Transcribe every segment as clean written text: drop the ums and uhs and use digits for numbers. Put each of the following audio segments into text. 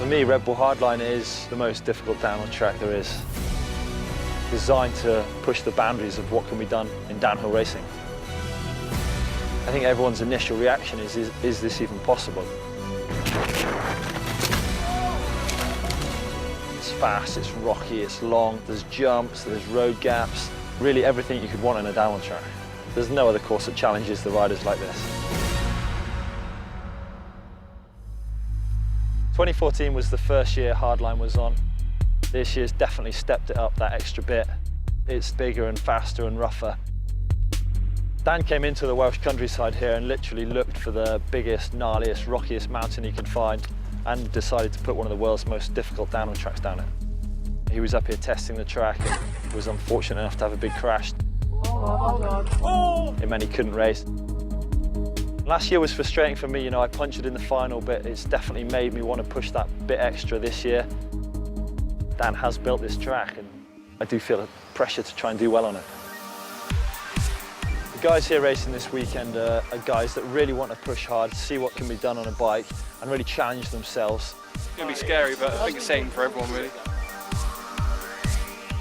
For me, Red Bull Hardline is the most difficult downhill track there is. Designed to push the boundaries of what can be done in downhill racing. I think everyone's initial reaction is this even possible? It's fast, it's rocky, it's long, there's jumps, there's road gaps, really everything you could want in a downhill track. There's no other course that challenges the riders like this. 2014 was the first year Hardline was on. This year's definitely stepped it up that extra bit. It's bigger and faster and rougher. Dan came into the Welsh countryside here and literally looked for the biggest, gnarliest, rockiest mountain he could find and decided to put one of the world's most difficult downhill tracks down it. He was up here testing the track and was unfortunate enough to have a big crash. It meant he couldn't race. Last year was frustrating for me, I punctured in the final, but it's definitely made me want to push that bit extra this year. Dan has built this track and I do feel a pressure to try and do well on it. The guys here racing this weekend are guys that really want to push hard, see what can be done on a bike and really challenge themselves. It's going to be scary, but I think it's the same for everyone, really.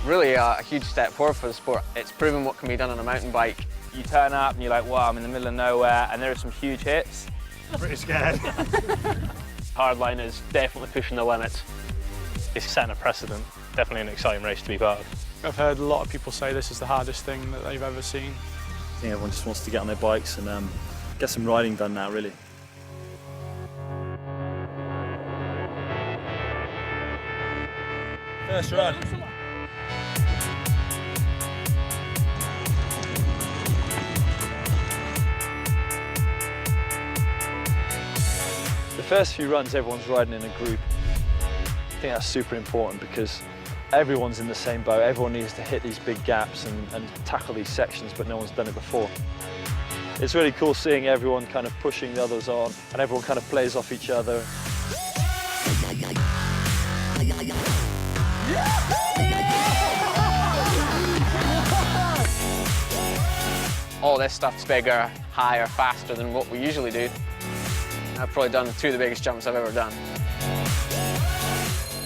Really a huge step forward for the sport. It's proven what can be done on a mountain bike. You turn up and you're like, wow, I'm in the middle of nowhere, and there are some huge hits. Pretty scared. Hardline is definitely pushing the limits. It's setting a precedent. Definitely an exciting race to be part of. I've heard a lot of people say this is the hardest thing that they've ever seen. I think everyone just wants to get on their bikes and get some riding done now, really. First run. The first few runs, everyone's riding in a group. I think that's super important because everyone's in the same boat. Everyone needs to hit these big gaps and tackle these sections, but no one's done it before. It's really cool seeing everyone kind of pushing the others on and everyone kind of plays off each other. All this stuff's bigger, higher, faster than what we usually do. I've probably done 2 of the biggest jumps I've ever done.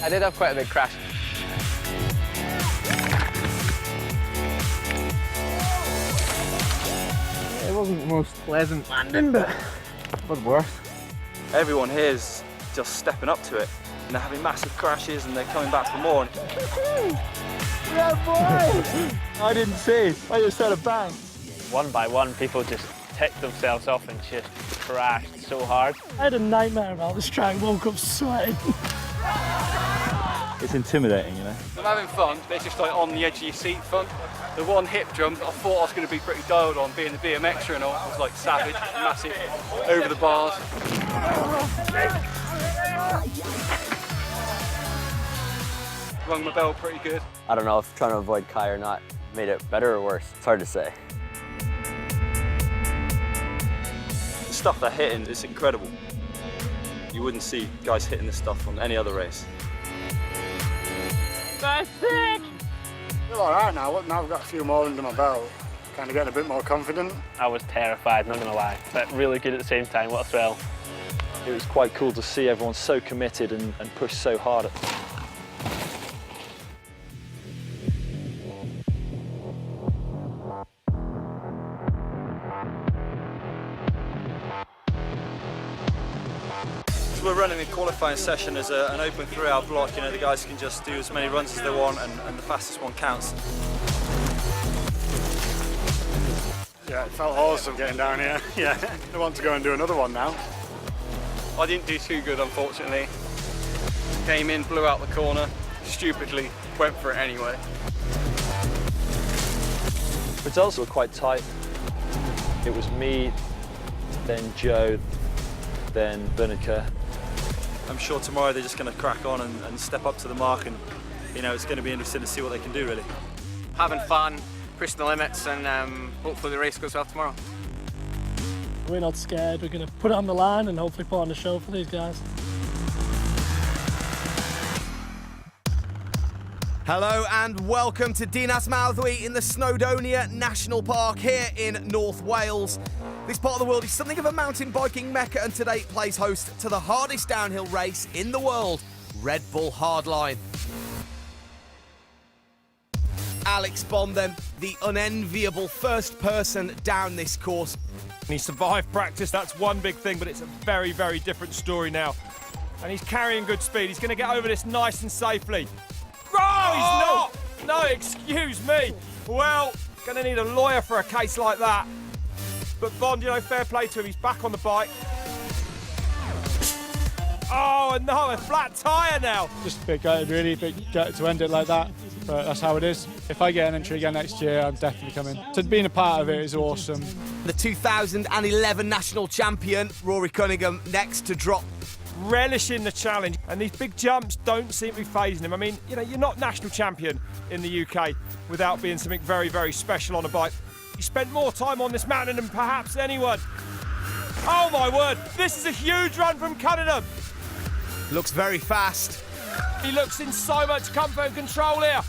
I did have quite a big crash. It wasn't the most pleasant landing, but it was worse. Everyone here is just stepping up to it, and they're having massive crashes and they're coming back for more. Yeah, boy! I didn't see. I just heard a bang. One by one, people just ticked themselves off and just crashed so hard. I had a nightmare about this track, woke up sweating. It's intimidating, I'm having fun, but it's just like on the edge of your seat fun. The one hip jump, I thought I was going to be pretty dialed on, being the BMXer and all. I was like savage, massive, over the bars. Rung my bell pretty good. I don't know if trying to avoid Kai or not made it better or worse. It's hard to say. The stuff they're hitting is incredible. You wouldn't see guys hitting this stuff on any other race. That's sick! I feel all right now. Now I've got a few more under my belt. Kind of getting a bit more confident. I was terrified, not gonna lie, but really good at the same time. What a thrill. It was quite cool to see everyone so committed and push so hard at We're running a qualifying session as an open 3-hour block. The guys can just do as many runs as they want and the fastest one counts. Yeah, it felt awesome getting down here. Yeah, I want to go and do another one now. I didn't do too good, unfortunately. Came in, blew out the corner, stupidly went for it anyway. Results were quite tight. It was me, then Joe, then Bernica. I'm sure tomorrow they're just going to crack on and step up to the mark, and it's going to be interesting to see what they can do, really. Having fun, pushing the limits, and hopefully the race goes well tomorrow. We're not scared. We're going to put it on the line and hopefully put on a show for these guys. Hello and welcome to Dinas Mawddwy in the Snowdonia National Park here in North Wales. This part of the world is something of a mountain biking mecca, and today plays host to the hardest downhill race in the world, Red Bull Hardline. Alex Bond then, the unenviable first person down this course. He survived practice, that's one big thing, but it's a very, very different story now. And he's carrying good speed. He's going to get over this nice and safely. Oh, he's not! No, excuse me. Well, going to need a lawyer for a case like that. But Bond, you know, fair play to him. He's back on the bike. Oh, and no, a flat tyre now. Just a bit gutted, really, bit gutted to end it like that, but that's how it is. If I get an entry again next year, I'm definitely coming. So being a part of it is awesome. The 2011 national champion, Rory Cunningham, next to drop. Relishing the challenge, and these big jumps don't seem to be phasing him. I mean, you know, you're not national champion in the UK without being something very, very special on a bike. He spent more time on this mountain than perhaps anyone. Oh my word, this is a huge run from Cunningham. Looks very fast. He looks in so much comfort and control here.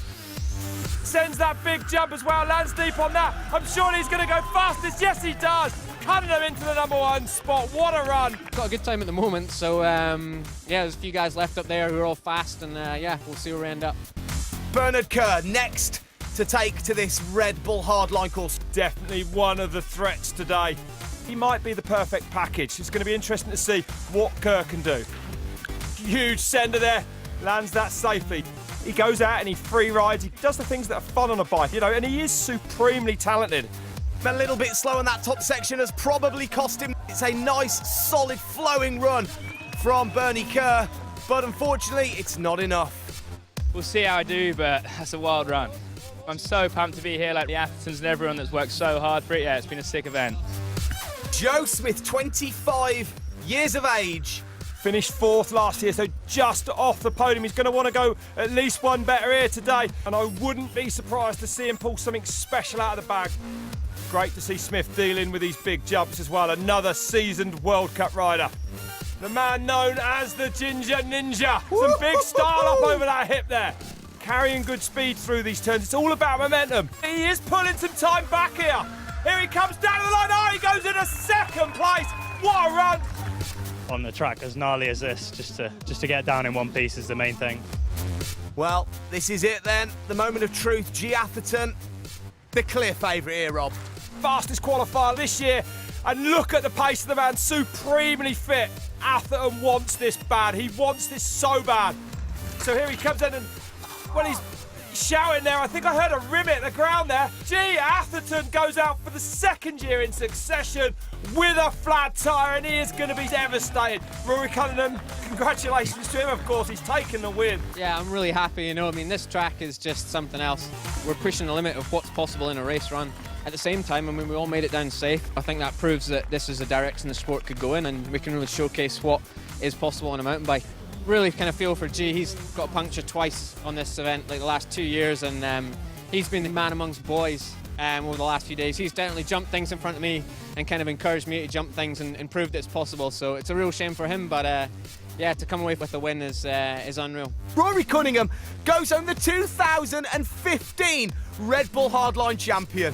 Sends that big jump as well, lands deep on that. I'm sure he's going to go fastest. Yes, he does. Cunningham into the #1 spot. What a run. Got a good time at the moment, so yeah, there's a few guys left up there who are all fast, and yeah, we'll see where we end up. Bernard Kerr next to take to this Red Bull Hardline course. Definitely one of the threats today. He might be the perfect package. It's going to be interesting to see what Kerr can do. Huge sender there, lands that safely. He goes out and he free rides. He does the things that are fun on a bike, you know, and he is supremely talented. A little bit slow in that top section has probably cost him. It's a nice, solid, flowing run from Bernie Kerr, but unfortunately, it's not enough. We'll see how I do, but that's a wild run. I'm so pumped to be here, like the Athertons and everyone that's worked so hard for it. Yeah, it's been a sick event. Joe Smith, 25 years of age. Finished 4th last year, so just off the podium. He's going to want to go at least one better here today, and I wouldn't be surprised to see him pull something special out of the bag. Great to see Smith dealing with these big jumps as well. Another seasoned World Cup rider. The man known as the Ginger Ninja. Some big style up over that hip there. Carrying good speed through these turns. It's all about momentum. He is pulling some time back here. Here he comes down the line. Oh, he goes into 2nd place. What a run. On the track as gnarly as this, just to get down in one piece is the main thing. Well, this is it then. The moment of truth. G. Atherton, the clear favourite here, Rob. Fastest qualifier this year, and look at the pace of the man, supremely fit. Atherton wants this bad. He wants this so bad. So here he comes in, and well, he's shouting there. I think I heard a rim hit the ground there. G. Atherton goes out for the 2nd year in succession with a flat tyre, and he is going to be devastated. Rory Cunningham, congratulations to him, of course. He's taken the win. Yeah, I'm really happy, you know. I mean, this track is just something else. We're pushing the limit of what's possible in a race run. At the same time, I mean, we all made it down safe. I think that proves that this is a direction the sport could go in, and we can really showcase what is possible on a mountain bike. Really kind of feel for G. He's got a puncture twice on this event, like the last 2 years, and he's been the man amongst boys over the last few days. He's definitely jumped things in front of me and kind of encouraged me to jump things and proved it's possible. So it's a real shame for him, but yeah, to come away with the win is unreal. Rory Cunningham goes home the 2015 Red Bull Hardline champion.